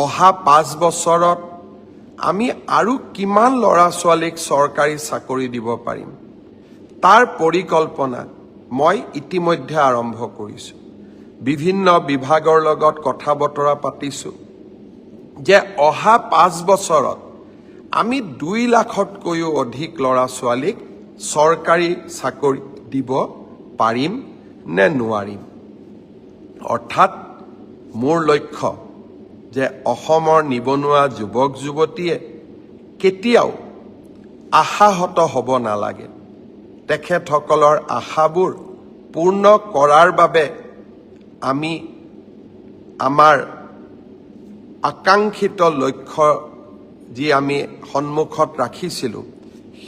অহা 5 বছৰত আমি আৰু কিমান ল'ৰা ছোৱালীক চৰকাৰী চাকৰি দিব পাৰিম তাৰ পৰিকল্পনা মই ইতিমধ্যে আৰম্ভ কৰিছোঁ। বিভিন্ন বিভাগৰ লগত কথা বতৰা পাতিছোঁ যে অহা 5 বছৰত আমি 2 লাখতকৈও অধিক ল'ৰা ছোৱালীক চৰকাৰী চাকৰি দিব পাৰিম নে নোৱাৰিম। অৰ্থাৎ মোৰ লক্ষ্য যে অসমৰ নিবনুৱা যুৱক যুৱতীয়ে কেতিয়াও আশাহত হ'ব নালাগে। তেখেতসকলৰ আশাবোৰ পূৰ্ণ কৰাৰ বাবে আমি আমাৰ আকাংক্ষিত লক্ষ্য যি আমি সন্মুখত ৰাখিছিলোঁ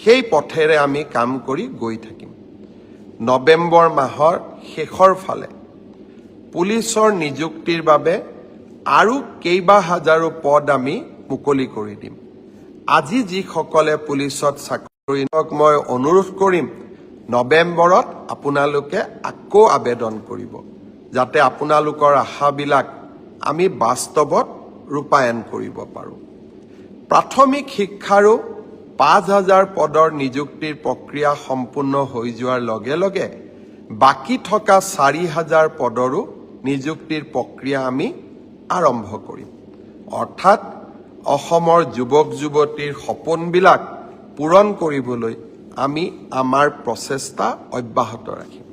সেই পথেৰে আমি কাম কৰি গৈ থাকিম। নৱেম্বৰ মাহৰ শেষৰ ফালে পুলিচৰ নিযুক্তিৰ বাবে আৰু কেইবা হাজাৰো পদ আমি মুকলি কৰি দিম। আজি যিসকলে পুলিচত চাকৰি মই অনুৰোধ কৰিম নৱেম্বৰত আপোনালোকে আকৌ আবেদন কৰিব যাতে আপোনালোকৰ আশাবিলাক আমি বাস্তৱত ৰূপায়ণ কৰিব পাৰোঁ। প্ৰাথমিক শিক্ষাৰো 5,000 পদৰ নিযুক্তিৰ প্ৰক্ৰিয়া সম্পূৰ্ণ হৈ যোৱাৰ লগে লগে বাকী থকা 4,000 পদৰো নিযুক্তিৰ প্ৰক্ৰিয়া আমি আৰম্ভ কৰিম। অৰ্থাৎ অসমৰ যুৱক যুৱতীৰ সপোনবিলাক পূৰণ কৰিবলৈ আমি আমাৰ প্ৰচেষ্টা অব্যাহত ৰাখিম।